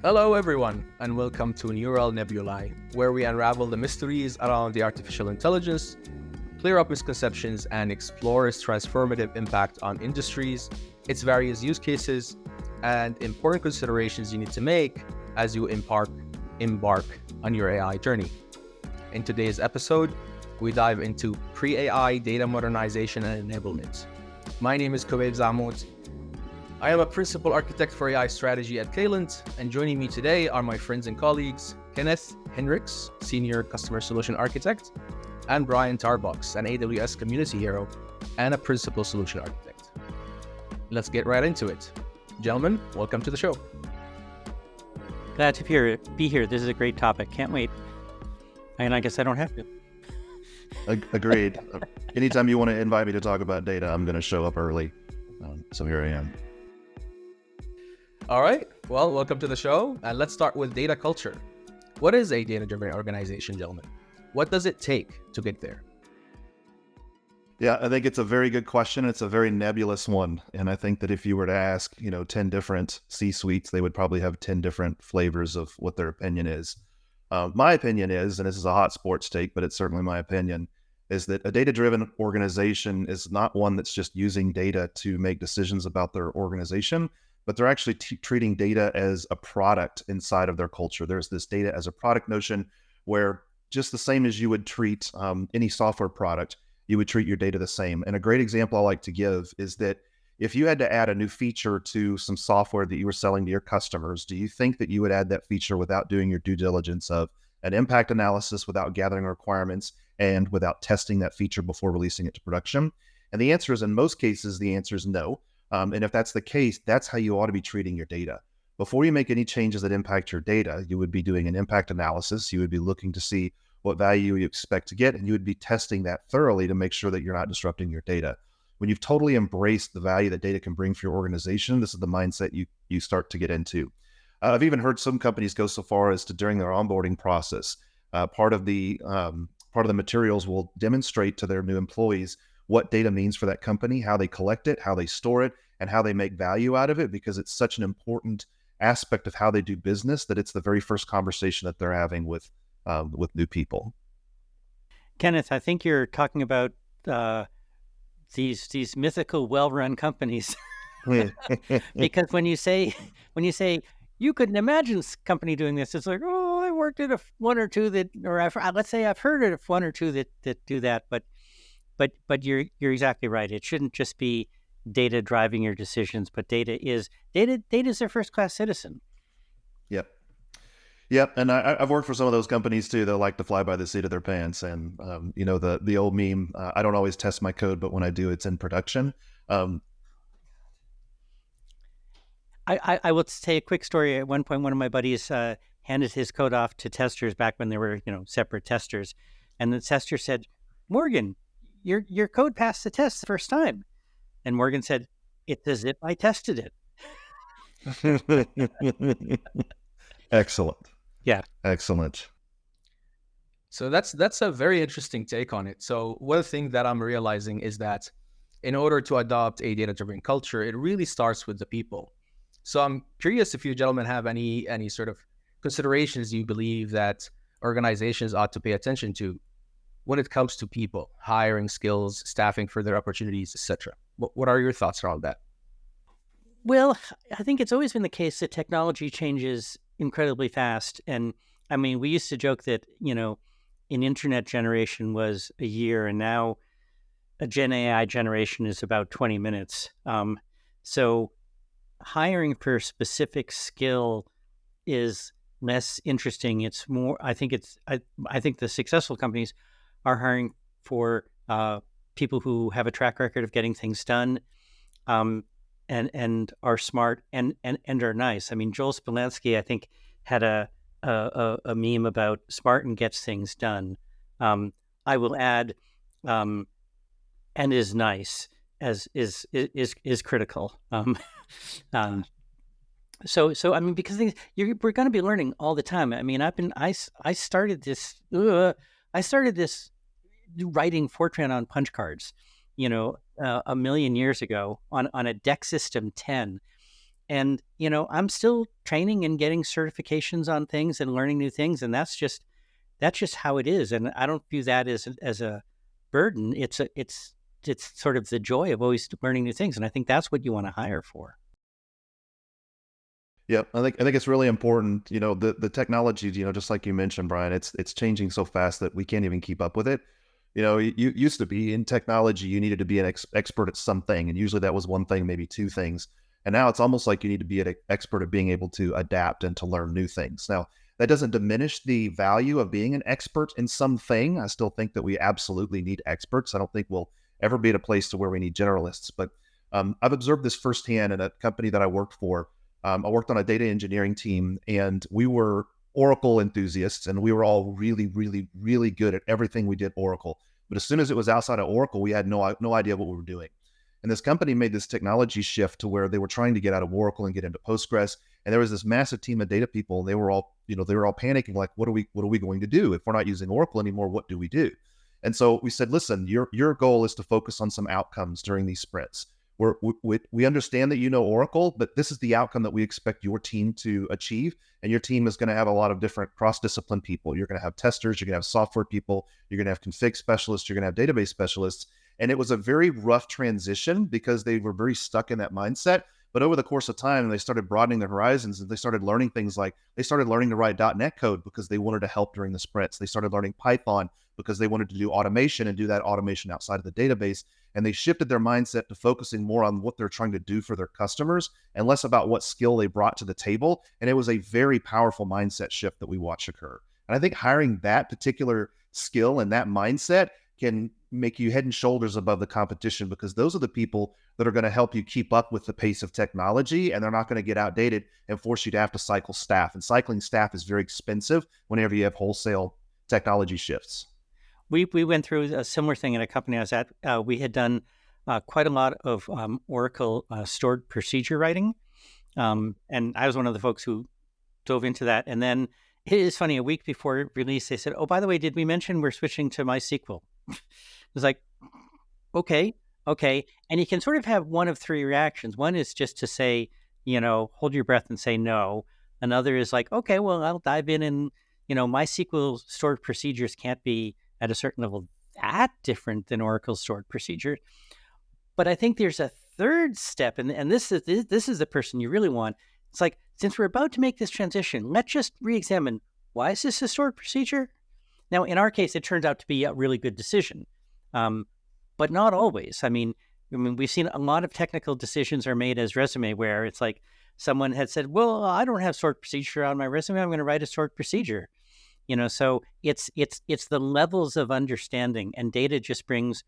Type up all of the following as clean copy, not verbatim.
Hello everyone, and welcome to Neural NebulAI, where we unravel the mysteries around the artificial intelligence, clear up misconceptions, and explore its transformative impact on industries, its various use cases, and important considerations you need to make as you embark on your AI journey. In today's episode, we dive into pre-AI data modernization and enablement. My name is Khobaib Zaamout. I am a principal architect for AI strategy at Caylent, and joining me today are my friends and colleagues, Kenneth Henrichs, Senior Customer Solution Architect, and Brian Tarbox, an AWS community hero and a principal solution architect. Let's get right into it. Gentlemen, welcome to the show. Glad to be here. This is a great topic. Can't wait. And I guess I don't have to. Agreed. Anytime you want to invite me to talk about data, I'm going to show up early. So here I am. All right. Well, welcome to the show. And let's start with data culture. What is a data-driven organization, gentlemen? What does it take to get there? Yeah, I think it's a very good question. It's a very nebulous one. And I think that if you were to ask, 10 different C-suites, they would probably have 10 different flavors of what their opinion is. My opinion is, and this is a hot sports take, but it's certainly my opinion, is that a data-driven organization is not one that's just using data to make decisions about their organization, but they're actually treating data as a product inside of their culture. There's this data as a product notion where just the same as you would treat any software product, you would treat your data the same. And a great example I like to give is that if you had to add a new feature to some software that you were selling to your customers, do you think that you would add that feature without doing your due diligence of an impact analysis, without gathering requirements, and without testing that feature before releasing it to production? And the answer is, in most cases, the answer is no. And if that's the case, that's how you ought to be treating your data. Before you make any changes that impact your data, you would be doing an impact analysis. You would be looking to see what value you expect to get, and you would be testing that thoroughly to make sure that you're not disrupting your data. When you've totally embraced the value that data can bring for your organization, this is the mindset you start to get into. I've even heard some companies go so far as to, during their onboarding process, part of the materials will demonstrate to their new employees what data means for that company, how they collect it, how they store it, and how they make value out of it, because it's such an important aspect of how they do business that it's the very first conversation that they're having with new people. Kenneth, I think you're talking about these mythical, well-run companies. Because when you say you couldn't imagine a company doing this, it's like, oh, I worked at one or two that, or let's say I've heard of one or two that do that, but you're exactly right. It shouldn't just be data driving your decisions, but data is their first-class citizen. Yep. And I've worked for some of those companies too that like to fly by the seat of their pants. And, the old meme, I don't always test my code, but when I do, it's in production. I will say a quick story. At one point, one of my buddies handed his code off to testers back when there were, separate testers. And the tester said, "Morgan, your code passed the test the first time." And Morgan said, "It's as if I tested it." Excellent. Yeah. Excellent. So that's a very interesting take on it. So one thing that I'm realizing is that in order to adopt a data-driven culture, it really starts with the people. So I'm curious if you gentlemen have any sort of considerations you believe that organizations ought to pay attention to when it comes to people, hiring, skills, staffing for their opportunities, etc. What are your thoughts around that? Well, I think it's always been the case that technology changes incredibly fast. And I mean, we used to joke that, an internet generation was a year, and now a Gen AI generation is about 20 minutes. So hiring for a specific skill is less interesting. It's more, I think the successful companies are hiring for people who have a track record of getting things done, and are smart and are nice. I mean, Joel Spilensky, I think, had a meme about smart and gets things done. I will add, and is nice as is critical. So I mean, because we're going to be learning all the time. I mean, I started this writing Fortran on punch cards, a million years ago on a Deck System 10, And, I'm still training and getting certifications on things and learning new things. And that's just how it is. And I don't view that as a burden. It's sort of the joy of always learning new things. And I think that's what you want to hire for. Yeah, I think it's really important. The technology, just like you mentioned, Brian, it's changing so fast that we can't even keep up with it. You used to be in technology, you needed to be an expert at something, and usually that was one thing, maybe two things. And now it's almost like you need to be an expert at being able to adapt and to learn new things. Now, that doesn't diminish the value of being an expert in something. I still think that we absolutely need experts. I don't think we'll ever be at a place to where we need generalists. But I've observed this firsthand in a company that I worked for. I worked on a data engineering team, and we were Oracle enthusiasts, and we were all really, really, really good at everything we did Oracle. But as soon as it was outside of Oracle, we had no idea what we were doing. And this company made this technology shift to where they were trying to get out of Oracle and get into Postgres. And there was this massive team of data people, and they were all panicking, like, what are we going to do? If we're not using Oracle anymore, what do we do? And so we said, listen, your goal is to focus on some outcomes during these sprints. We understand that you know Oracle, but this is the outcome that we expect your team to achieve. And your team is going to have a lot of different cross-discipline people. You're going to have testers, you're going to have software people, you're going to have config specialists, you're going to have database specialists. And it was a very rough transition because they were very stuck in that mindset. But over the course of time, they started broadening their horizons, and they started learning things like they started learning to write .NET code because they wanted to help during the sprints. They started learning Python because they wanted to do automation and do that automation outside of the database. And they shifted their mindset to focusing more on what they're trying to do for their customers and less about what skill they brought to the table. And it was a very powerful mindset shift that we watched occur. And I think hiring that particular skill and that mindset can make you head and shoulders above the competition, because those are the people that are going to help you keep up with the pace of technology, and they're not going to get outdated and force you to have to cycle staff. And cycling staff is very expensive whenever you have wholesale technology shifts. We went through a similar thing in a company I was at. We had done quite a lot of Oracle stored procedure writing. And I was one of the folks who dove into that. And then it is funny, a week before release, they said, oh, by the way, did we mention we're switching to MySQL? It was like, okay. And you can sort of have one of three reactions. One is just to say, hold your breath and say no. Another is like, okay, well, I'll dive in and, MySQL stored procedures can't be at a certain level that different than Oracle stored procedures. But I think there's a third step, and this is the person you really want. It's like, since we're about to make this transition, let's just re-examine, why is this a stored procedure? Now, in our case, it turns out to be a really good decision, but not always. I mean, we've seen a lot of technical decisions are made as resume where it's like someone had said, well, I don't have stored procedure on my resume, I'm going to write a stored procedure. So it's the levels of understanding, and data just brings,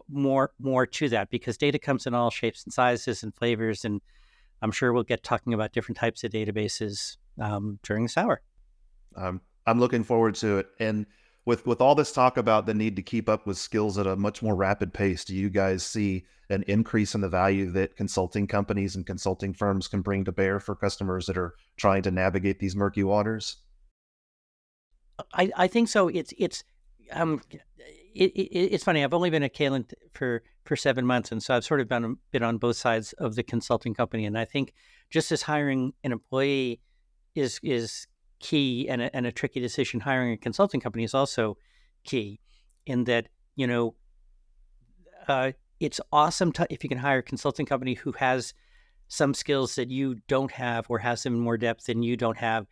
more to that, because data comes in all shapes and sizes and flavors. And I'm sure we'll get talking about different types of databases during this hour. I'm looking forward to it. And with all this talk about the need to keep up with skills at a much more rapid pace, do you guys see an increase in the value that consulting companies and consulting firms can bring to bear for customers that are trying to navigate these murky waters? I think so. It's funny. I've only been at Caylent for 7 months, and so I've sort of been on both sides of the consulting company. And I think just as hiring an employee is key and a tricky decision, hiring a consulting company is also key. In that, it's awesome if you can hire a consulting company who has some skills that you don't have, or has them in more depth than you don't have,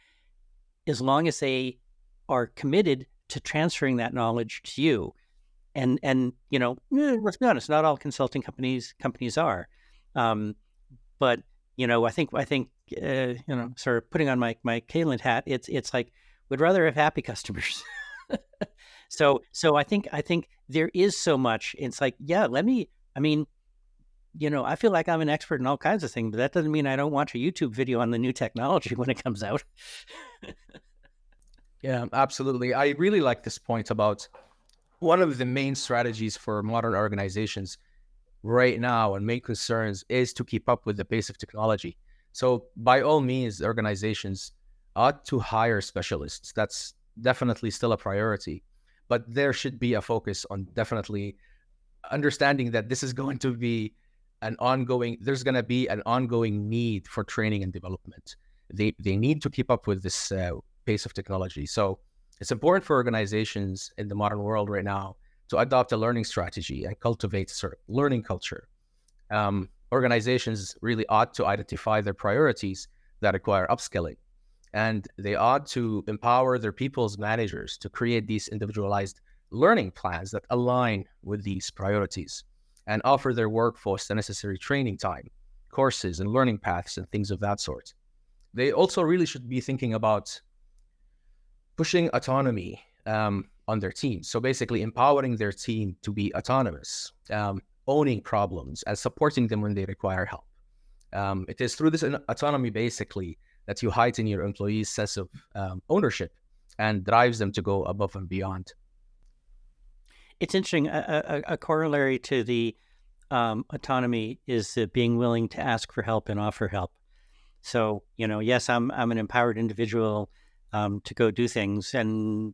as long as they are committed to transferring that knowledge to you. And let's be honest, not all consulting companies are. But I think sort of putting on my Caylent hat, it's like, we'd rather have happy customers. So I think there is so much. It's like, yeah, I feel like I'm an expert in all kinds of things, but that doesn't mean I don't watch a YouTube video on the new technology when it comes out. Yeah, absolutely. I really like this point about one of the main strategies for modern organizations right now and main concerns is to keep up with the pace of technology. So by all means, organizations ought to hire specialists. That's definitely still a priority, but there should be a focus on definitely understanding that this is going to be there's going to be an ongoing need for training and development. They need to keep up with this pace of technology. So it's important for organizations in the modern world right now to adopt a learning strategy and cultivate sort of learning culture. Organizations really ought to identify their priorities that require upskilling, and they ought to empower their people's managers to create these individualized learning plans that align with these priorities and offer their workforce the necessary training time, courses, and learning paths and things of that sort. They also really should be thinking about pushing autonomy on their team. So basically empowering their team to be autonomous, owning problems and supporting them when they require help. It is through this autonomy, basically, that you heighten your employees' sense of ownership and drives them to go above and beyond. It's interesting. A corollary to the autonomy is being willing to ask for help and offer help. So, yes, I'm an empowered individual to go do things, and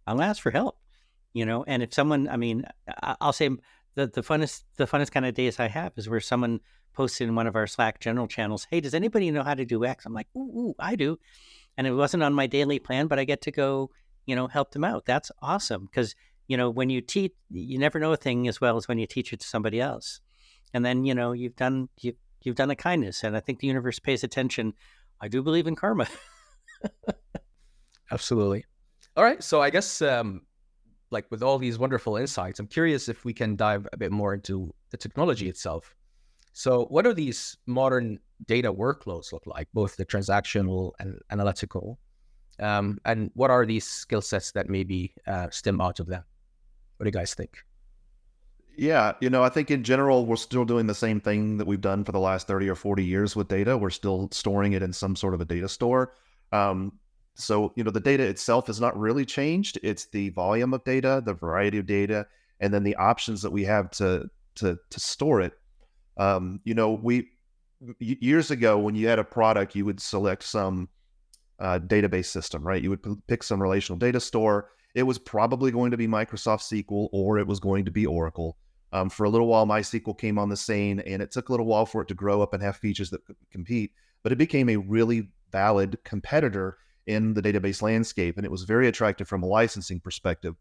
I'll ask for help. And if someone, I'll say the funnest kind of days I have is where someone posted in one of our Slack general channels, "Hey, does anybody know how to do X?" I'm like, ooh, I do. And it wasn't on my daily plan, but I get to go, help them out. That's awesome. Because, when you teach, you never know a thing as well as when you teach it to somebody else. And then, you've done a kindness. And I think the universe pays attention. I do believe in karma. Absolutely. All right. So I guess with all these wonderful insights, I'm curious if we can dive a bit more into the technology itself. So what do these modern data workloads look like, both the transactional and analytical? And what are these skill sets that maybe stem out of them? What do you guys think? Yeah, I think in general, we're still doing the same thing that we've done for the last 30 or 40 years with data. We're still storing it in some sort of a data store. So, the data itself has not really changed. It's the volume of data, the variety of data, and then the options that we have to store it. Years ago, when you had a product, you would select some database system, right? You would pick some relational data store. It was probably going to be Microsoft SQL, or it was going to be Oracle. For a little while, MySQL came on the scene, and it took a little while for it to grow up and have features that could compete, but it became a really valid competitor in the database landscape, and it was very attractive from a licensing perspective.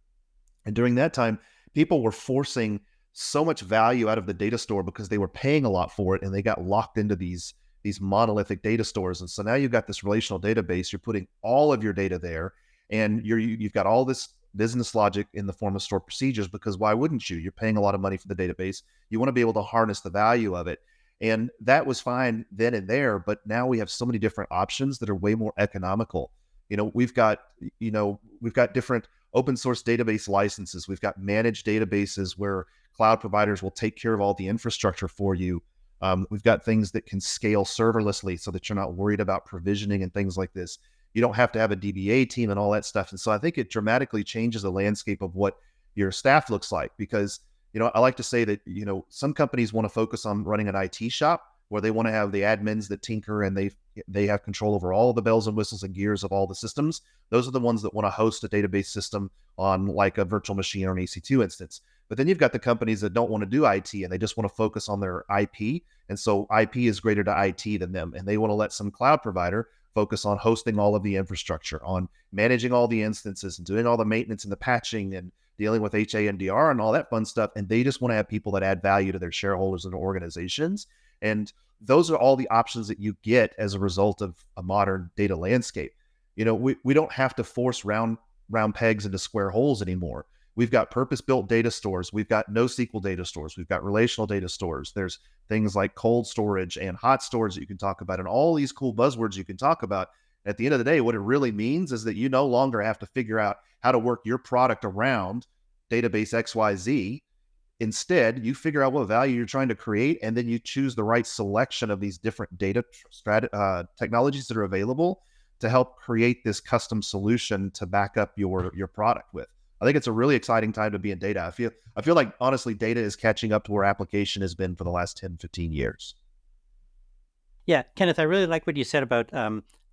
And during that time, people were forcing so much value out of the data store because they were paying a lot for it, and they got locked into these monolithic data stores. And so now you've got this relational database, you're putting all of your data there, and you've got all this business logic in the form of stored procedures, because why wouldn't you? You're paying a lot of money for the database. You want to be able to harness the value of it. And that was fine then and there, but now we have so many different options that are way more economical. We've got different open source database licenses. We've got managed databases where cloud providers will take care of all the infrastructure for you. We've got things that can scale serverlessly so that you're not worried about provisioning and things like this. You don't have to have a DBA team and all that stuff. And so I think it dramatically changes the landscape of what your staff looks like, because, I like to say that, some companies want to focus on running an IT shop where they want to have the admins that tinker and they have control over all the bells and whistles and gears of all the systems. Those are the ones that want to host a database system on like a virtual machine or an EC2 instance. But then you've got the companies that don't want to do IT and they just want to focus on their IP. And so IP is greater to IT than them. And they want to let some cloud provider focus on hosting all of the infrastructure, on managing all the instances and doing all the maintenance and the patching and dealing with HA&DR and all that fun stuff. And they just want to have people that add value to their shareholders and organizations. And those are all the options that you get as a result of a modern data landscape. We don't have to force round pegs into square holes anymore. We've got purpose-built data stores. We've got NoSQL data stores. We've got relational data stores. There's things like cold storage and hot storage that you can talk about, and all these cool buzzwords you can talk about. At the end of the day, what it really means is that you no longer have to figure out how to work your product around database XYZ. Instead, you figure out what value you're trying to create, and then you choose the right selection of these different data technologies that are available to help create this custom solution to back up your product with. I think it's a really exciting time to be in data. I feel like, honestly, data is catching up to where application has been for the last 10, 15 years. Yeah, Kenneth, I really like what you said about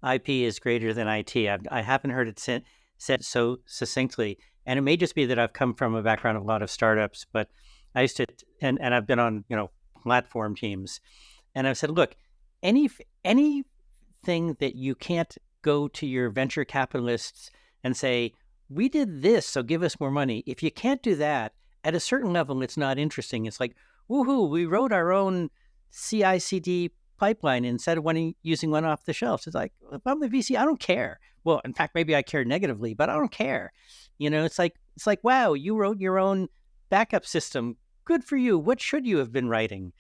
IP is greater than IT. I haven't heard it said so succinctly. And it may just be that I've come from a background of a lot of startups, but I used to, and I've been on, platform teams. And I've said, look, anything that you can't go to your venture capitalists and say, we did this, so give us more money. If you can't do that, at a certain level, it's not interesting. It's like, woohoo, we wrote our own CI/CD pipeline instead of using one off the shelf. It's like, if I'm the VC, I don't care. Well, in fact, maybe I care negatively, but I don't care. It's like, wow, you wrote your own backup system. Good for you. What should you have been writing?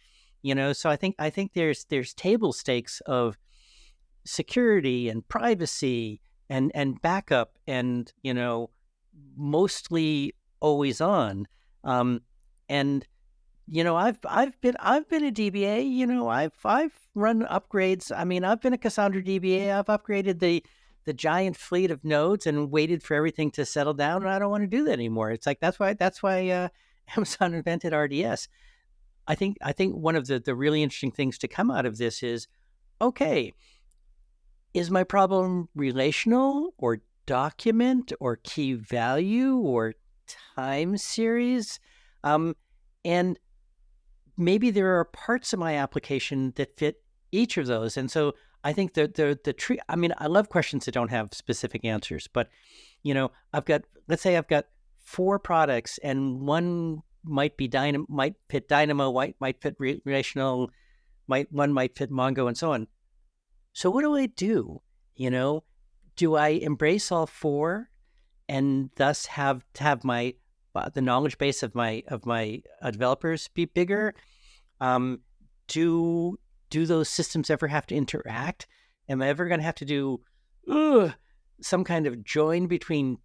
So I think there's table stakes of security and privacy and backup and mostly always on. And I've been a DBA. I've run upgrades. I mean, I've been a Cassandra DBA. I've upgraded the giant fleet of nodes and waited for everything to settle down. And I don't want to do that anymore. It's like that's why Amazon invented RDS. I think one of the really interesting things to come out of this is, okay, is my problem relational or document or key value or time series? And maybe there are parts of my application that fit each of those. And so I think that the tree, I mean, I love questions that don't have specific answers, but let's say I've got 4 products and one might fit Dynamo, might fit relational, one might fit Mongo and so on. So what do I do? Do I embrace all 4 and thus have the knowledge base of my developers be bigger? Do those systems ever have to interact? Am I ever going to have to do some kind of join between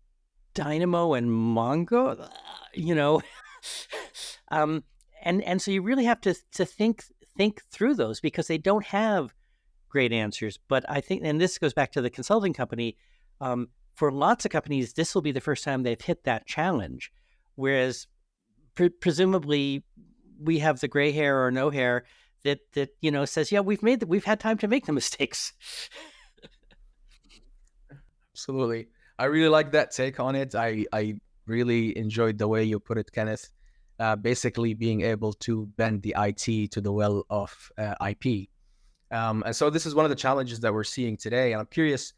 Dynamo and Mongo? And so you really have to think through those because they don't have great answers. But I think, and this goes back to the consulting company, for lots of companies, this will be the first time they've hit that challenge. Whereas presumably we have the gray hair or no hair that says, yeah, we've had time to make the mistakes. Absolutely. I really like that take on it. I really enjoyed the way you put it, Kenneth. Basically being able to bend the IT to the well of IP. And so this is one of the challenges that we're seeing today. And I'm curious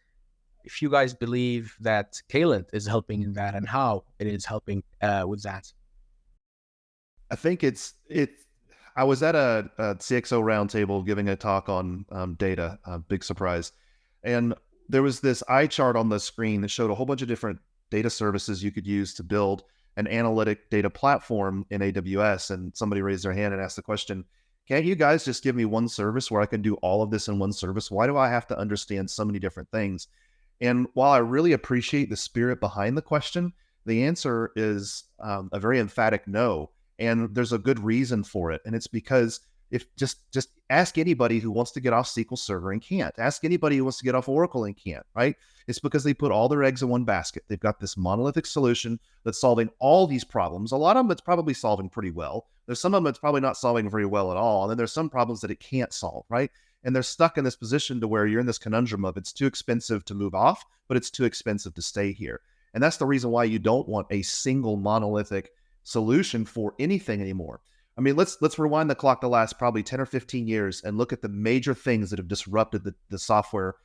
if you guys believe that Caylent is helping in that and how it is helping with that. I think I was at a CXO roundtable giving a talk on data, big surprise. And there was this eye chart on the screen that showed a whole bunch of different data services you could use to build an analytic data platform in AWS. And somebody raised their hand and asked the question, can't you guys just give me one service where I can do all of this in one service? Why do I have to understand so many different things? And while I really appreciate the spirit behind the question, the answer is a very emphatic no. And there's a good reason for it. And it's because if just ask anybody who wants to get off SQL Server and can't. Ask anybody who wants to get off Oracle and can't, right? It's because they put all their eggs in one basket. They've got this monolithic solution that's solving all these problems. A lot of them it's probably solving pretty well. There's some of them it's probably not solving very well at all. And then there's some problems that it can't solve, right? And they're stuck in this position to where you're in this conundrum of it's too expensive to move off, but it's too expensive to stay here. And that's the reason why you don't want a single monolithic solution for anything anymore. I mean, let's rewind the clock the last probably 10 or 15 years and look at the major things that have disrupted the software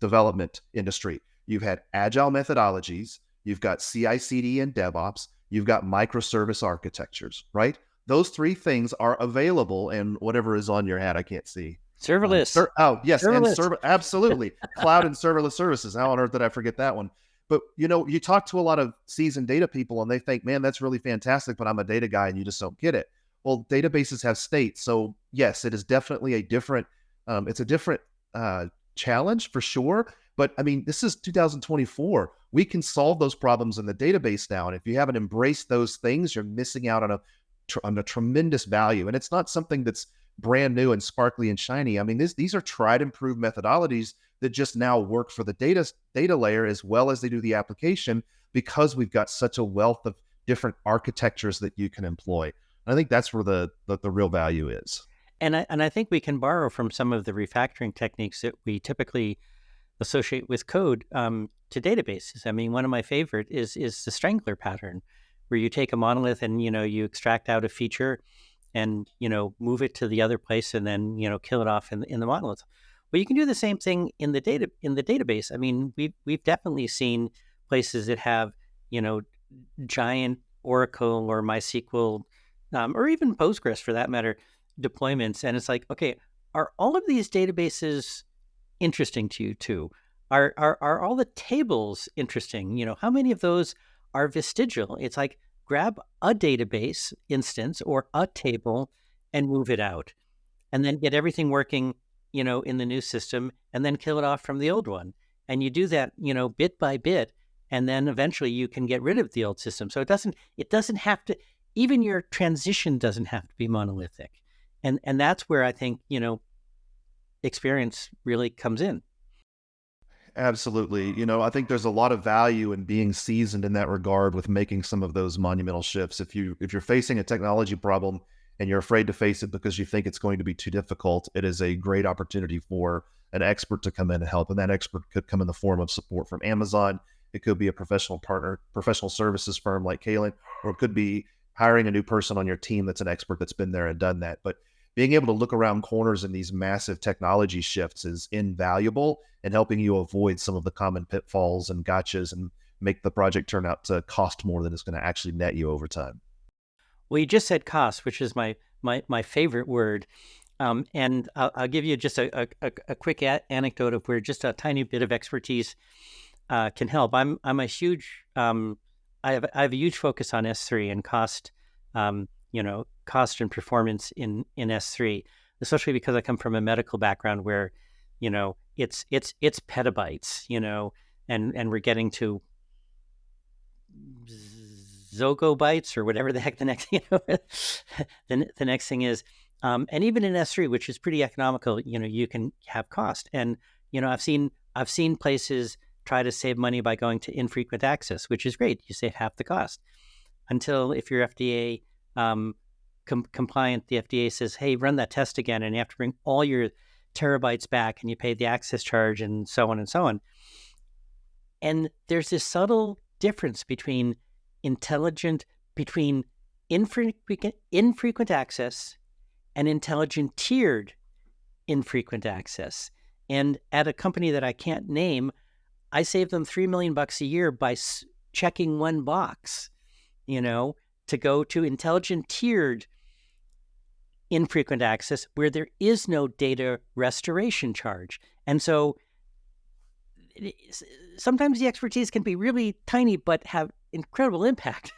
development industry. You've had agile methodologies, you've got CI/CD and DevOps, you've got microservice architectures, right? Those 3 things are available in whatever is on your hat. I can't see. Serverless. Yes, serverless. And absolutely. Cloud and serverless services. How on earth did I forget that one? But, you talk to a lot of seasoned data people and they think, man, that's really fantastic, but I'm a data guy and you just don't get it. Well, databases have state. So yes, it is definitely a different challenge for sure. But I mean, this is 2024. We can solve those problems in the database now. And if you haven't embraced those things, you're missing out on a tremendous value. And it's not something that's brand new and sparkly and shiny. I mean, these are tried and proved methodologies that just now work for the data layer as well as they do the application because we've got such a wealth of different architectures that you can employ. And I think that's where the real value is. And I think we can borrow from some of the refactoring techniques that we typically associate with code to databases. I mean, one of my favorite is the strangler pattern, where you take a monolith and you extract out a feature, and, move it to the other place and then, kill it off in the monolith. But you can do the same thing in the database. I mean, we've definitely seen places that have, giant Oracle or MySQL, or even Postgres for that matter, deployments. And it's like, okay, are all of these databases interesting to you too? Are all the tables interesting? How many of those are vestigial? It's like, grab a database instance or a table and move it out, and then get everything working, in the new system, and then kill it off from the old one. And you do that, bit by bit, and then eventually you can get rid of the old system. So it doesn't have to, even your transition doesn't have to be monolithic. And that's where I think, experience really comes in. Absolutely. I think there's a lot of value in being seasoned in that regard with making some of those monumental shifts. If you're facing a technology problem and you're afraid to face it because you think it's going to be too difficult, it is a great opportunity for an expert to come in and help. And that expert could come in the form of support from Amazon. It could be a professional partner, professional services firm like Caylent, or it could be hiring a new person on your team that's an expert that's been there and done that. But being able to look around corners in these massive technology shifts is invaluable in helping you avoid some of the common pitfalls and gotchas and make the project turn out to cost more than it's going to actually net you over time. Well, you just said cost, which is my favorite word. And I'll give you just a quick anecdote of where just a tiny bit of expertise can help. I'm a huge I have a huge focus on S3 and cost, cost and performance in S3, especially because I come from a medical background where, it's petabytes, and we're getting to zogobytes or whatever the heck the next, the next thing is. And even in S3, which is pretty economical, you can have cost. And, I've seen places try to save money by going to infrequent access, which is great. You save half the cost until if you're FDA compliant, the FDA says, hey, run that test again. And you have to bring all your terabytes back and you pay the access charge and so on and so on. And there's this subtle difference between infrequent access and intelligent tiered infrequent access. And at a company that I can't name, I save them $3 million a year by checking one box, to go to intelligent tiered infrequent access where there is no data restoration charge. And so sometimes the expertise can be really tiny, but have incredible impact.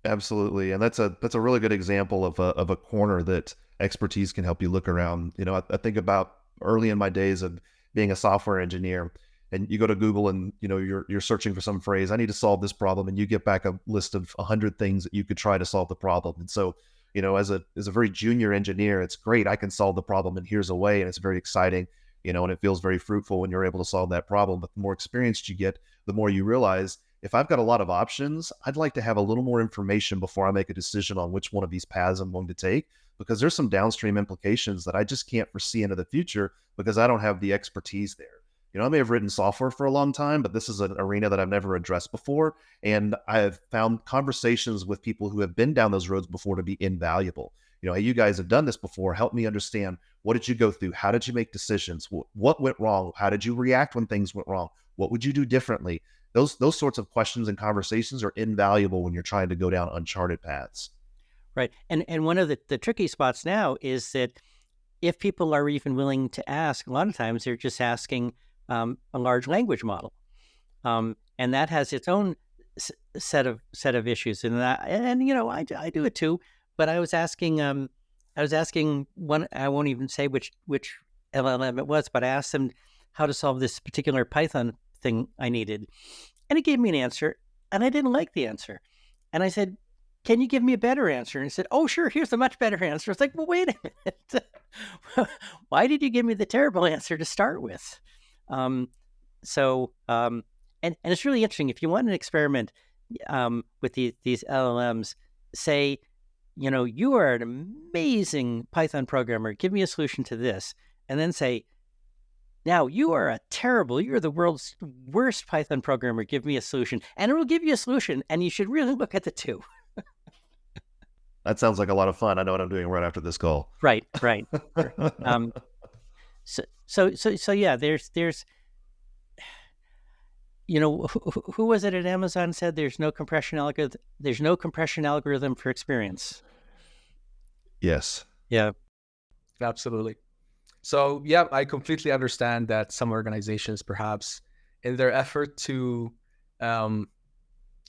Absolutely. And that's a really good example of a corner that expertise can help you look around. I think about early in my days of being a software engineer, and you go to Google and you're searching for some phrase, I need to solve this problem, and you get back a list of 100 things that you could try to solve the problem. And so, as a very junior engineer, it's great. I can solve the problem, and here's a way, and it's very exciting, and it feels very fruitful when you're able to solve that problem. But the more experienced you get, the more you realize, if I've got a lot of options, I'd like to have a little more information before I make a decision on which one of these paths I'm going to take, because there's some downstream implications that I just can't foresee into the future because I don't have the expertise there. I may have written software for a long time, but this is an arena that I've never addressed before. And I have found conversations with people who have been down those roads before to be invaluable. Hey, you guys have done this before. Help me understand. What did you go through? How did you make decisions? What went wrong? How did you react when things went wrong? What would you do differently? Those sorts of questions and conversations are invaluable when you're trying to go down uncharted paths. Right. And one of the tricky spots now is that if people are even willing to ask, a lot of times they're just asking a large language model, and that has its own set of issues. And I do it too. But I was asking one. I won't even say which LLM it was, but I asked them how to solve this particular Python thing I needed, and it gave me an answer, and I didn't like the answer, and I said, "Can you give me a better answer?" And he said, "Oh, sure. Here's a much better answer." It's like, well, wait a minute. Why did you give me the terrible answer to start with? And it's really interesting. If you want an experiment with these LLMs, say, you are an amazing Python programmer. Give me a solution to this. And then say, now you're the world's worst Python programmer. Give me a solution. And it will give you a solution. And you should really look at the two. That sounds like a lot of fun. I know what I'm doing right after this call. Right. Sure. So yeah, there's who was it at Amazon said there's no compression algorithm. There's no compression algorithm for experience. Yes. Yeah. Absolutely. So yeah, I completely understand that some organizations, perhaps in their effort to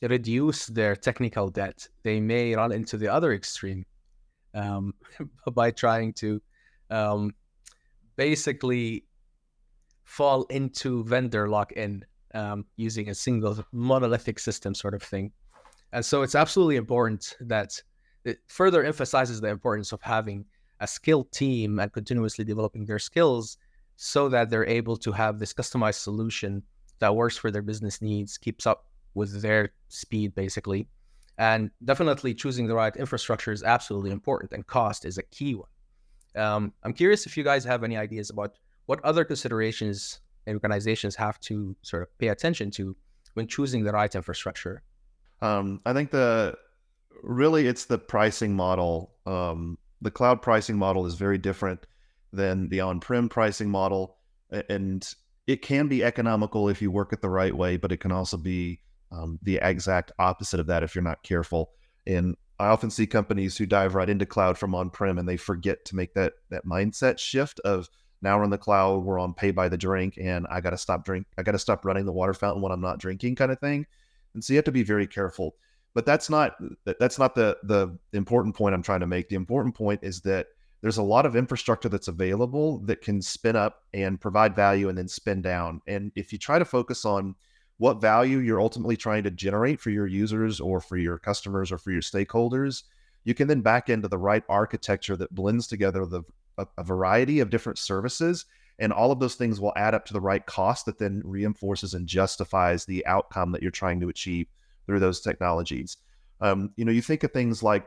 reduce their technical debt, they may run into the other extreme by trying to basically fall into vendor lock-in using a single monolithic system sort of thing. And so it's absolutely important that it further emphasizes the importance of having a skilled team and continuously developing their skills so that they're able to have this customized solution that works for their business needs, keeps up with their speed, basically. And definitely choosing the right infrastructure is absolutely important, and cost is a key one. I'm curious if you guys have any ideas about what other considerations organizations have to sort of pay attention to when choosing the right infrastructure. I think it's the pricing model. The cloud pricing model is very different than the on-prem pricing model, and it can be economical if you work it the right way, but it can also be the exact opposite of that if you're not careful. And I often see companies who dive right into cloud from on-prem and they forget to make that mindset shift of, now we're in the cloud, we're on pay by the drink, and I got to stop running the water fountain when I'm not drinking, kind of thing. And so you have to be very careful. But that's not the important point I'm trying to make. The important point is that there's a lot of infrastructure that's available that can spin up and provide value and then spin down. And if you try to focus on what value you're ultimately trying to generate for your users or for your customers or for your stakeholders, you can then back into the right architecture that blends together a variety of different services. And all of those things will add up to the right cost that then reinforces and justifies the outcome that you're trying to achieve through those technologies. You think of things like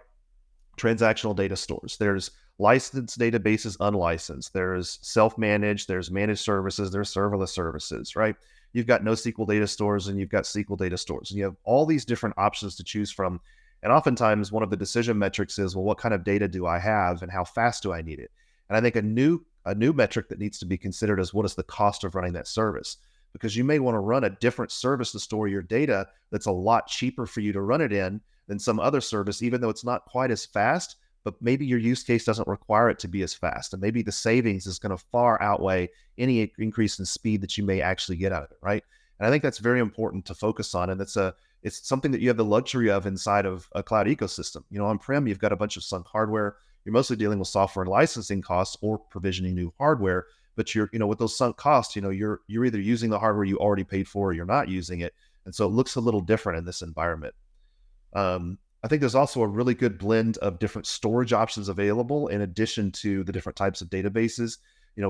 transactional data stores. There's licensed databases, unlicensed. There's self-managed, there's managed services, there's serverless services, right? You've got NoSQL data stores and you've got SQL data stores. And you have all these different options to choose from. And oftentimes one of the decision metrics is, well, what kind of data do I have and how fast do I need it? And I think a new metric that needs to be considered is, what is the cost of running that service? Because you may want to run a different service to store your data that's a lot cheaper for you to run it in than some other service, even though it's not quite as fast, but maybe your use case doesn't require it to be as fast. And maybe the savings is going to far outweigh any increase in speed that you may actually get out of it, right? And I think that's very important to focus on. And it's something that you have the luxury of inside of a cloud ecosystem. On-prem, you've got a bunch of sunk hardware. You're mostly dealing with software and licensing costs or provisioning new hardware. But with those sunk costs, you're either using the hardware you already paid for or you're not using it. And so it looks a little different in this environment. I think there's also a really good blend of different storage options available in addition to the different types of databases.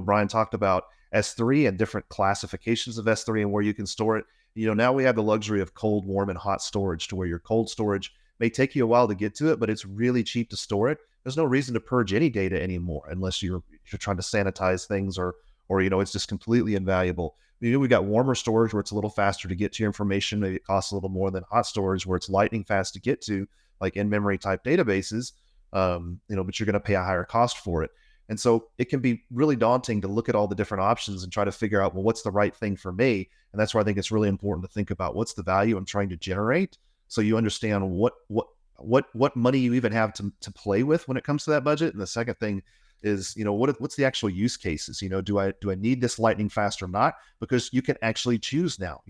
Brian talked about S3 and different classifications of S3 and where you can store it. Now we have the luxury of cold, warm, and hot storage, to where your cold storage may take you a while to get to it, but it's really cheap to store it. There's no reason to purge any data anymore unless you're trying to sanitize things or it's just completely invaluable. We've got warmer storage where it's a little faster to get to your information. Maybe it costs a little more than hot storage where it's lightning fast to get to, like in-memory type databases, but you're going to pay a higher cost for it. And so it can be really daunting to look at all the different options and try to figure out, well, what's the right thing for me? And that's where I think it's really important to think about what's the value I'm trying to generate, so you understand what money you even have to play with when it comes to that budget. And the second thing is, what's the actual use cases? Do I need this lightning fast or not? Because you can actually choose now,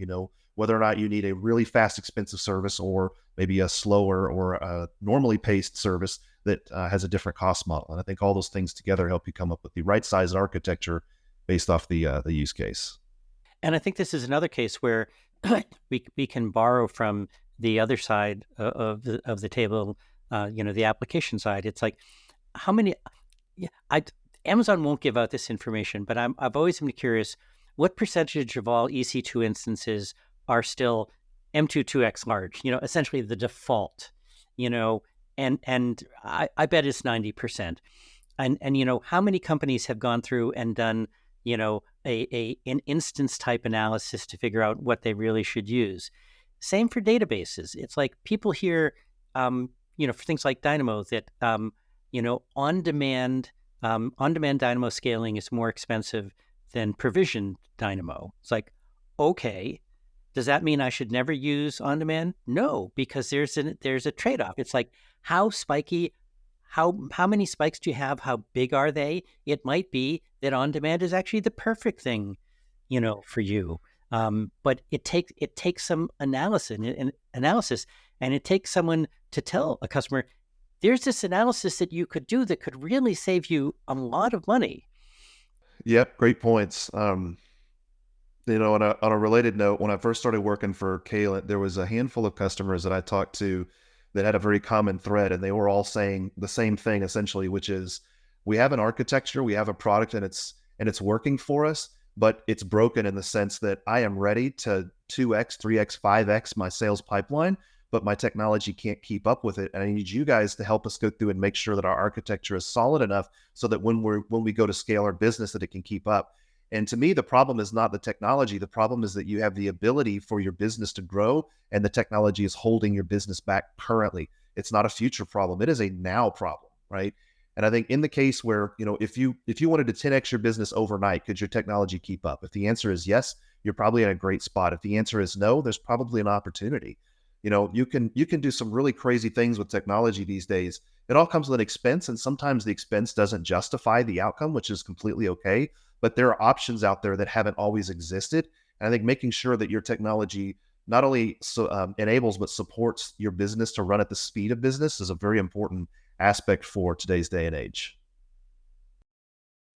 whether or not you need a really fast, expensive service or maybe a slower or a normally paced service that has a different cost model. And I think all those things together help you come up with the right size architecture based off the use case. And I think this is another case where we can borrow from the other side of the table, the application side. It's like, how many? Amazon won't give out this information, but I've always been curious, what percentage of all EC2 instances are still M2 large? Essentially the default. And I bet it's 90%. And how many companies have gone through and done an instance type analysis to figure out what they really should use? Same for databases. It's like people hear for things like Dynamo that, on-demand Dynamo scaling is more expensive than provisioned Dynamo. It's like, okay, does that mean I should never use on-demand? No, because there's a trade-off. It's like, how spiky, how many spikes do you have? How big are they? It might be that on-demand is actually the perfect thing, for you. But it takes some analysis, and it takes someone to tell a customer, there's this analysis that you could do that could really save you a lot of money. Yep, great points. On a related note, when I first started working for Caylent, there was a handful of customers that I talked to that had a very common thread, and they were all saying the same thing essentially, which is, we have an architecture, we have a product, and it's working for us, but it's broken in the sense that I am ready to 2x, 3x, 5x my sales pipeline, but my technology can't keep up with it. And I need you guys to help us go through and make sure that our architecture is solid enough so that when we go to scale our business, that it can keep up. And to me, the problem is not the technology. The problem is that you have the ability for your business to grow, and the technology is holding your business back currently. It's not a future problem. It is a now problem, right? And I think in the case where, if you wanted to 10x your business overnight, could your technology keep up? If the answer is yes, you're probably in a great spot. If the answer is no, there's probably an opportunity. You can do some really crazy things with technology these days. It all comes with an expense, and sometimes the expense doesn't justify the outcome, which is completely okay. But there are options out there that haven't always existed. And I think making sure that your technology not only enables but supports your business to run at the speed of business is a very important aspect for today's day and age.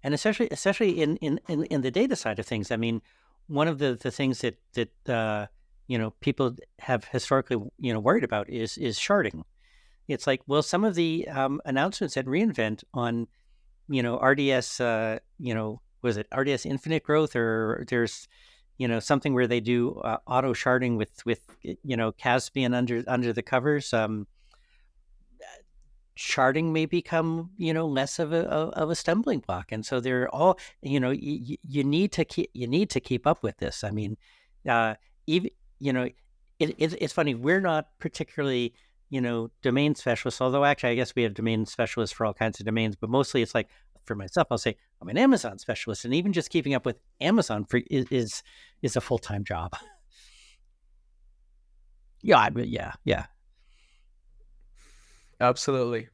And especially in the data side of things. I mean, one of the things that people have historically worried about is sharding. It's like, well, some of the announcements at reInvent on RDS, was it RDS Infinite Growth, or there's something where they do auto sharding with Caspian under the covers. Sharding may become less of a stumbling block, and so they're all you need to keep up with this. I mean, even it's funny, we're not particularly domain specialists, although actually I guess we have domain specialists for all kinds of domains, but mostly it's like, for myself, I'll say I'm an Amazon specialist, and even just keeping up with Amazon is a full-time job. Yeah. Absolutely.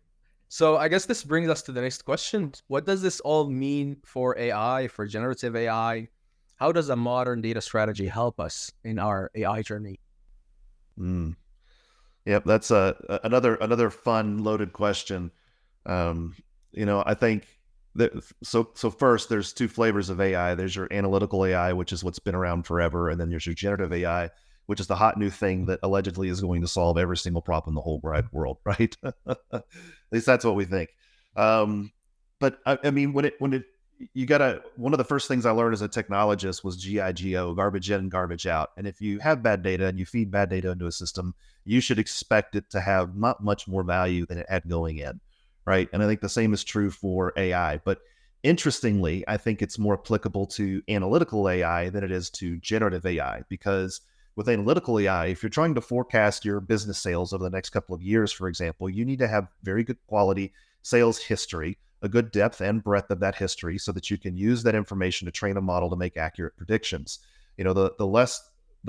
So I guess this brings us to the next question. What does this all mean for AI, for generative AI? How does a modern data strategy help us in our AI journey? Yep, that's another fun, loaded question. I think so first, there's two flavors of AI. There's your analytical AI, which is what's been around forever, and then there's your generative AI, which is the hot new thing that allegedly is going to solve every single problem in the whole wide world, right? At least that's what we think. But I mean, one of the first things I learned as a technologist was GIGO, garbage in, garbage out. And if you have bad data and you feed bad data into a system, you should expect it to have not much more value than it had going in, right? And I think the same is true for AI. But interestingly, I think it's more applicable to analytical AI than it is to generative AI, because with analytical AI, if you're trying to forecast your business sales over the next couple of years, for example, you need to have very good quality sales history, a good depth and breadth of that history, so that you can use that information to train a model to make accurate predictions. The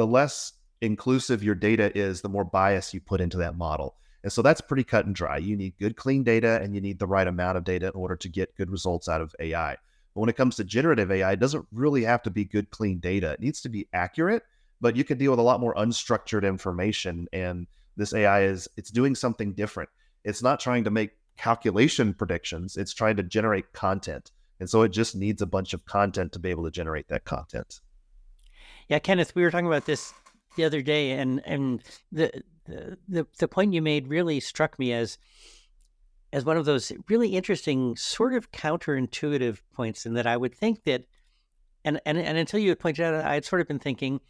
less inclusive your data is, the more bias you put into that model. And so that's pretty cut and dry. You need good, clean data, and you need the right amount of data in order to get good results out of AI. But when it comes to generative AI, it doesn't really have to be good, clean data. It needs to be accurate, but you can deal with a lot more unstructured information. And this AI it's doing something different. It's not trying to make calculation predictions. It's trying to generate content. And so it just needs a bunch of content to be able to generate that content. Yeah, Kenneth, we were talking about this the other day, and the point you made really struck me as one of those really interesting, sort of counterintuitive points, in that I would think that, and until you had pointed out, I had sort of been thinking,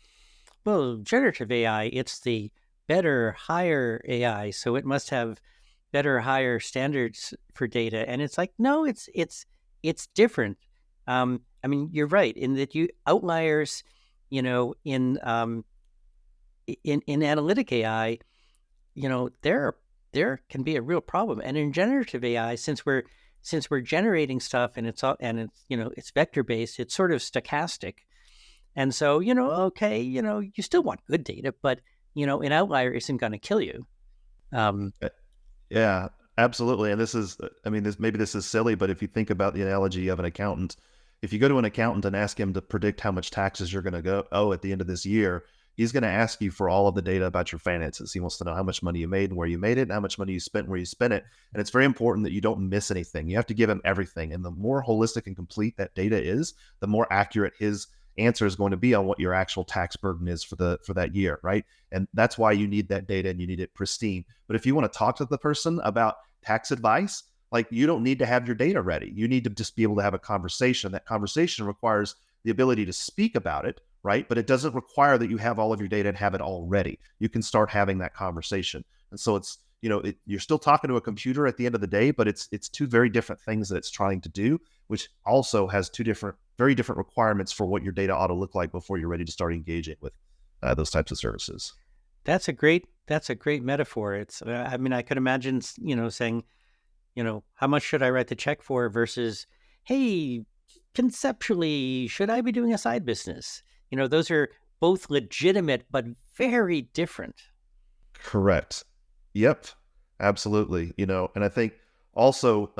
well, generative AI, it's the better, higher AI, so it must have better, higher standards for data. And it's like, no, it's different. I mean, you're right in that outliers, in analytic AI, there are there can be a real problem. And in generative AI, since we're generating stuff and it's it's vector based, it's sort of stochastic. And so, okay, you still want good data, but an outlier isn't going to kill you. Yeah, absolutely. And this is, maybe this is silly, but if you think about the analogy of an accountant, if you go to an accountant and ask him to predict how much taxes you're going to owe at the end of this year, he's going to ask you for all of the data about your finances. He wants to know how much money you made and where you made it, and how much money you spent and where you spent it. And it's very important that you don't miss anything. You have to give him everything. And the more holistic and complete that data is, the more accurate his answer is going to be on what your actual tax burden is for that year, right? And that's why you need that data and you need it pristine. But if you want to talk to the person about tax advice, like, you don't need to have your data ready. You need to just be able to have a conversation. That conversation requires the ability to speak about it, right? But it doesn't require that you have all of your data and have it all ready. You can start having that conversation. And so it's, you're still talking to a computer at the end of the day, but it's two very different things that it's trying to do, which also has very different requirements for what your data ought to look like before you're ready to start engaging with those types of services. That's a great metaphor. It's, I could imagine, saying, how much should I write the check for versus, hey, conceptually, should I be doing a side business? Those are both legitimate, but very different. Correct. Yep, absolutely. And I think also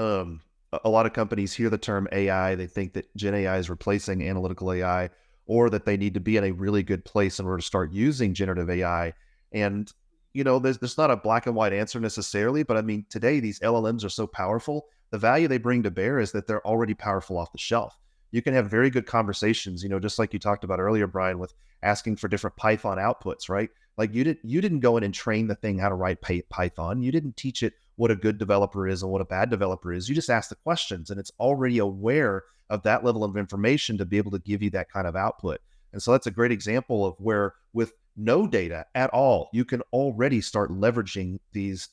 a lot of companies hear the term AI, they think that Gen AI is replacing analytical AI, or that they need to be in a really good place in order to start using generative AI. And, there's not a black and white answer necessarily, but today these LLMs are so powerful. The value they bring to bear is that they're already powerful off the shelf. You can have very good conversations, just like you talked about earlier, Brian, with asking for different Python outputs, right? Like, you didn't go in and train the thing how to write Python. You didn't teach it what a good developer is and what a bad developer is. You just ask the questions, and it's already aware of that level of information to be able to give you that kind of output. And so that's a great example of where, with no data at all, you can already start leveraging these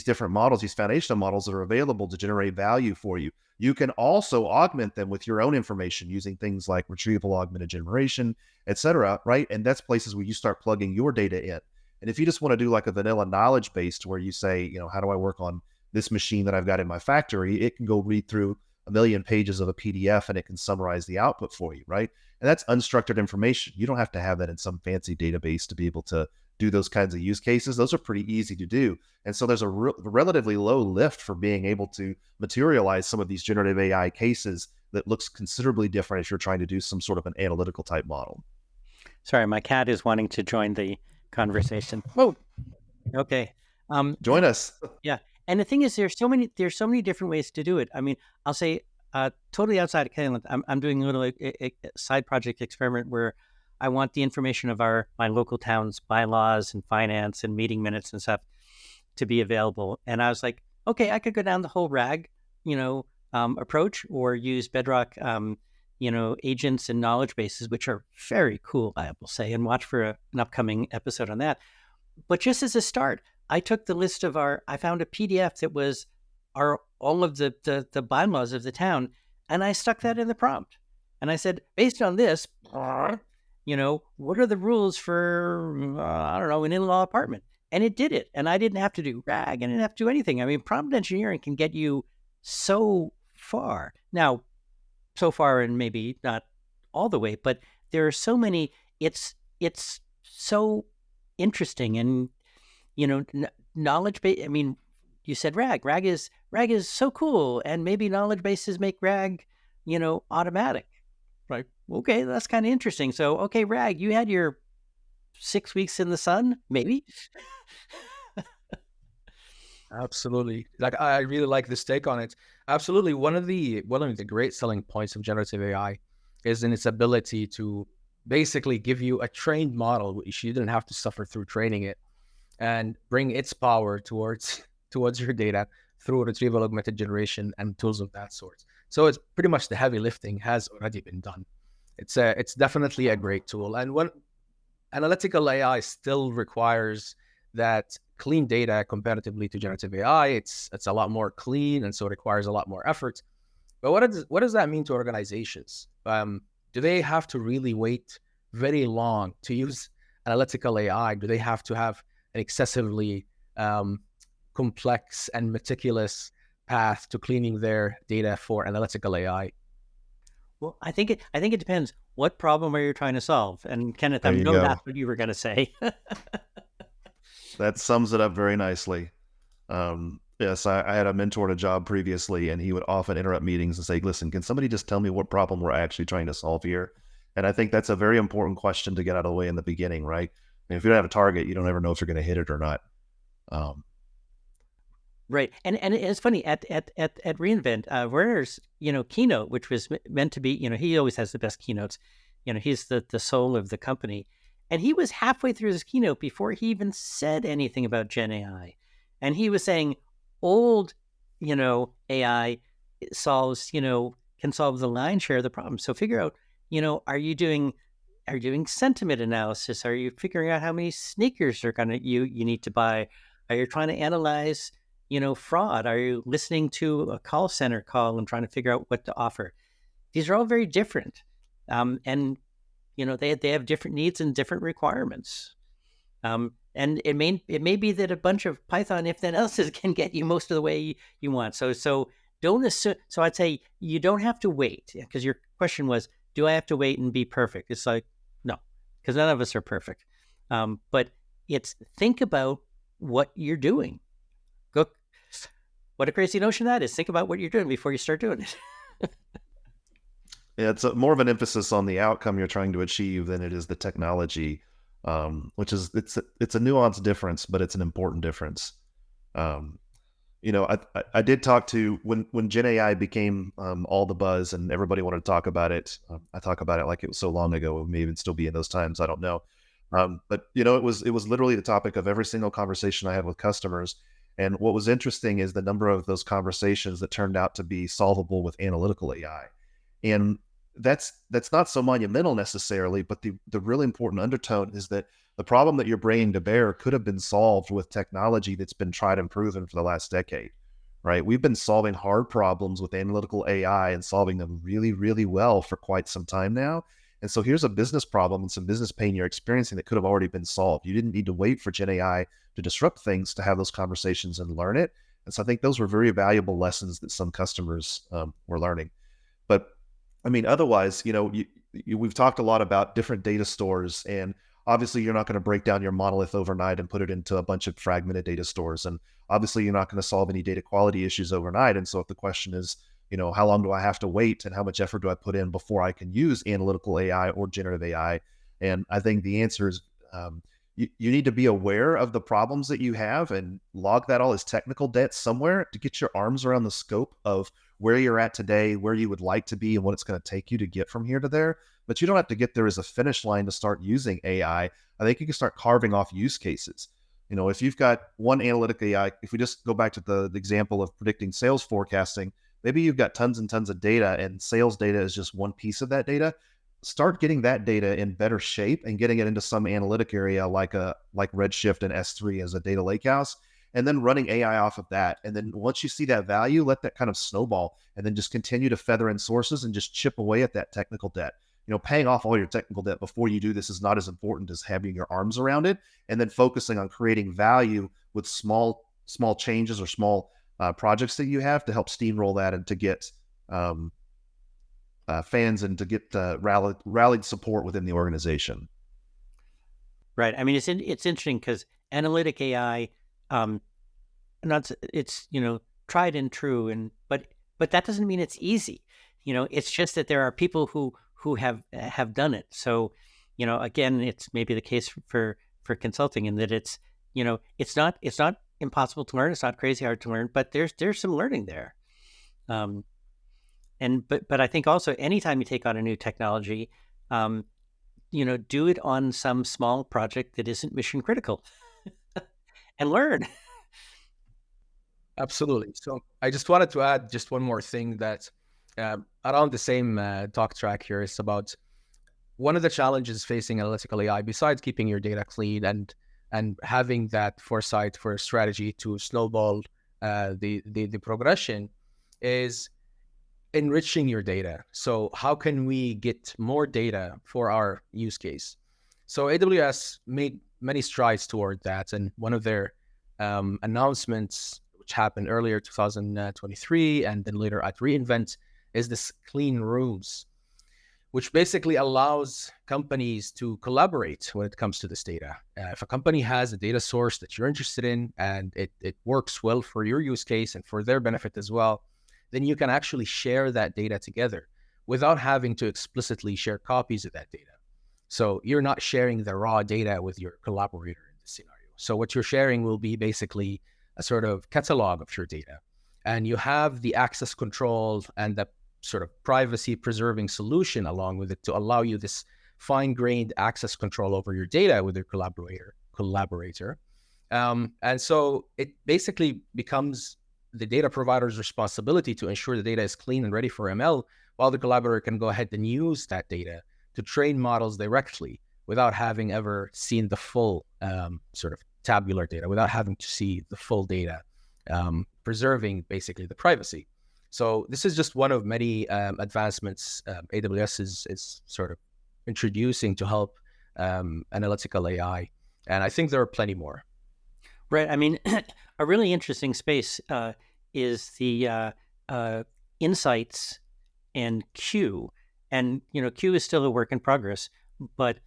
different models, these foundational models that are available to generate value for you. You can also augment them with your own information using things like retrieval augmented generation, et cetera, right? And that's places where you start plugging your data in. And if you just want to do like a vanilla knowledge based, where you say, how do I work on this machine that I've got in my factory? It can go read through 1 million pages of a PDF and it can summarize the output for you, right? And that's unstructured information. You don't have to have that in some fancy database to be able to do those kinds of use cases. Those are pretty easy to do. And so there's a relatively low lift for being able to materialize some of these generative AI cases that looks considerably different if you're trying to do some sort of an analytical type model. Sorry, my cat is wanting to join the conversation. Whoa. Okay. Join us. Yeah. And the thing is, there's so many different ways to do it. I'll say, totally outside of Caylent, I'm doing a little side project experiment where I want the information of my local town's bylaws and finance and meeting minutes and stuff to be available. And I was like, okay, I could go down the whole RAG, approach, or use Bedrock, agents and knowledge bases, which are very cool, I will say, and watch for an upcoming episode on that. But just as a start, I took the list of I found a PDF that was all of the bylaws of the town, and I stuck that in the prompt. And I said, based on this, what are the rules for, an in-law apartment? And it did it. And I didn't have to do RAG. I didn't have to do anything. Prompt engineering can get you so far. Now, so far, and maybe not all the way, but there are so many, it's so interesting. And, knowledge base, you said RAG. RAG is so cool. And maybe knowledge bases make RAG, automatic. Right. Okay, that's kind of interesting. So, okay, RAG, you had your 6 weeks in the sun, maybe? Absolutely. Like, I really like this take on it. Absolutely. One of the great selling points of generative AI is in its ability to basically give you a trained model, which you didn't have to suffer through training it, and bring its power towards your data through retrieval augmented generation and tools of that sort. So it's pretty much the heavy lifting has already been done. It's definitely a great tool. And when analytical AI still requires that clean data comparatively to generative AI, it's a lot more clean, and so it requires a lot more effort. But what does that mean to organizations? Do they have to really wait very long to use analytical AI? Do they have to have an excessively complex and meticulous path to cleaning their data for analytical AI? Well, I think it depends. What problem are you trying to solve? And Kenneth, I There you know go. that's what you were going to say. That sums it up very nicely. Yes, I had a mentor at a job previously, and he would often interrupt meetings and say, listen, can somebody just tell me what problem we're actually trying to solve here? And I think that's a very important question to get out of the way in the beginning, right? And if you don't have a target, you don't ever know if you're going to hit it or not. Right, and it's funny at reInvent, Werner's keynote, which was meant to be, he always has the best keynotes. He's the soul of the company, and he was halfway through his keynote before he even said anything about Gen AI, and he was saying old, AI solves, can solve the lion's share of the problem. So figure out, are you doing sentiment analysis? Are you figuring out how many sneakers are you need to buy? Are you trying to analyze fraud? Are you listening to a call center call and trying to figure out what to offer? These are all very different. And, they have different needs and different requirements. And it may be that a bunch of Python if then else's can get you most of the way you want. So don't assume. So I'd say you don't have to wait, because your question was, do I have to wait and be perfect? It's like, no, because none of us are perfect. But it's think about what you're doing. What a crazy notion that is. Think about what you're doing before you start doing it. Yeah, it's more of an emphasis on the outcome you're trying to achieve than it is the technology, which is it's a nuanced difference, but it's an important difference. I did talk to when Gen AI became all the buzz and everybody wanted to talk about it. I talk about it like it was so long ago. It may even still be in those times. I don't know. But it was literally the topic of every single conversation I had with customers. And what was interesting is the number of those conversations that turned out to be solvable with analytical AI. And that's not so monumental necessarily, but the really important undertone is that the problem that you're bringing to bear could have been solved with technology that's been tried and proven for the last decade, right? We've been solving hard problems with analytical AI and solving them really, really well for quite some time now. And so here's a business problem and some business pain you're experiencing that could have already been solved. You didn't need to wait for Gen AI to disrupt things to have those conversations and learn it. And so I think those were very valuable lessons that some customers were learning. But I mean, otherwise, we've talked a lot about different data stores, and obviously you're not going to break down your monolith overnight and put it into a bunch of fragmented data stores. And obviously you're not going to solve any data quality issues overnight. And so if the question is, how long do I have to wait and how much effort do I put in before I can use analytical AI or generative AI? And I think the answer is you need to be aware of the problems that you have and log that all as technical debt somewhere to get your arms around the scope of where you're at today, where you would like to be, and what it's going to take you to get from here to there. But you don't have to get there as a finish line to start using AI. I think you can start carving off use cases. If you've got one analytic AI, if we just go back to the example of predicting sales forecasting, maybe you've got tons and tons of data and sales data is just one piece of that data. Start getting that data in better shape and getting it into some analytic area like Redshift and S3 as a data lakehouse, and then running AI off of that. And then once you see that value, let that kind of snowball and then just continue to feather in sources and just chip away at that technical debt. Paying off all your technical debt before you do this is not as important as having your arms around it and then focusing on creating value with small changes or small projects that you have to help steamroll that and to get fans and to get rallied support within the organization. Right. I mean, it's interesting because analytic AI, it's tried and true, but that doesn't mean it's easy. It's just that there are people who have done it. So, again, it's maybe the case for consulting in that it's not impossible to learn. It's not crazy hard to learn, but there's some learning there. But I think also anytime you take on a new technology, do it on some small project that isn't mission critical and learn. Absolutely. So I just wanted to add just one more thing that around the same talk track here is about one of the challenges facing analytical AI, besides keeping your data clean and having that foresight for a strategy to snowball the progression, is enriching your data. So how can we get more data for our use case? So AWS made many strides toward that, and one of their announcements, which happened earlier 2023 and then later at reInvent, is this clean rooms, which basically allows companies to collaborate when it comes to this data. If a company has a data source that you're interested in and it works well for your use case and for their benefit as well, then you can actually share that data together without having to explicitly share copies of that data. So you're not sharing the raw data with your collaborator in this scenario. So what you're sharing will be basically a sort of catalog of your data. And you have the access control and the sort of privacy preserving solution along with it to allow you this fine-grained access control over your data with your collaborator. And so it basically becomes the data provider's responsibility to ensure the data is clean and ready for ML, while the collaborator can go ahead and use that data to train models directly without having ever seen the full sort of tabular data, without having to see the full data, preserving basically the privacy. So this is just one of many advancements AWS is sort of introducing to help analytical AI. And I think there are plenty more. Right. I mean, a really interesting space is the insights and Q. And, Q is still a work in progress, but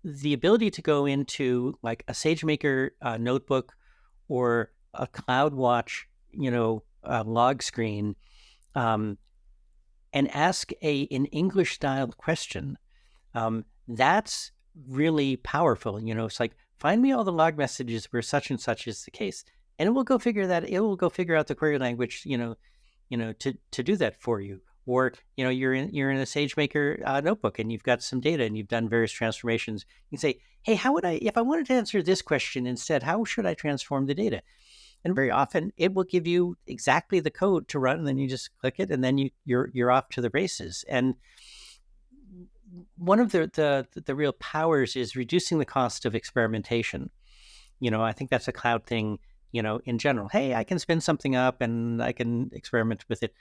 the ability to go into like a SageMaker notebook or a CloudWatch, log screen, and ask an English-styled question, that's really powerful. It's like, find me all the log messages where such and such is the case, and it will go figure out the query language, to do that for you. Or, you're in a SageMaker notebook and you've got some data and you've done various transformations. You can say, hey, if I wanted to answer this question instead, how should I transform the data? And very often it will give you exactly the code to run, and then you just click it, and then you're off to the races. And one of the real powers is reducing the cost of experimentation. I think that's a cloud thing, in general. Hey, I can spin something up and I can experiment with it.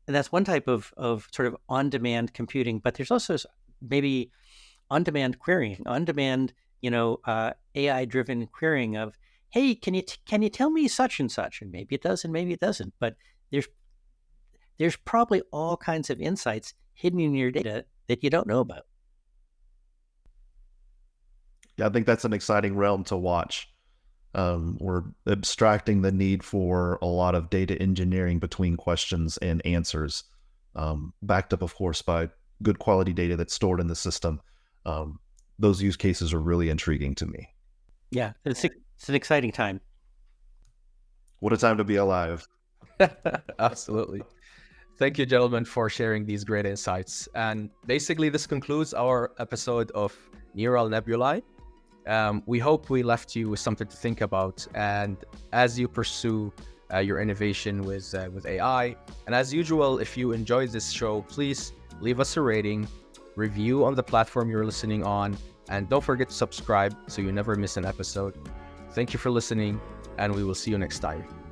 And that's one type of sort of on-demand computing, but there's also maybe on-demand querying, on-demand, AI-driven querying of, hey, can you tell me such and such? And maybe it does and maybe it doesn't. But there's probably all kinds of insights hidden in your data that you don't know about. Yeah, I think that's an exciting realm to watch. We're abstracting the need for a lot of data engineering between questions and answers, backed up, of course, by good quality data that's stored in the system. Those use cases are really intriguing to me. Yeah, it's an exciting time. What a time to be alive. Absolutely. Thank you, gentlemen, for sharing these great insights. And basically, this concludes our episode of Neural Nebulae. We hope we left you with something to think about, and as you pursue your innovation with AI. And as usual, if you enjoyed this show, please leave us a rating, review on the platform you're listening on, and don't forget to subscribe so you never miss an episode. Thank you for listening, and we will see you next time.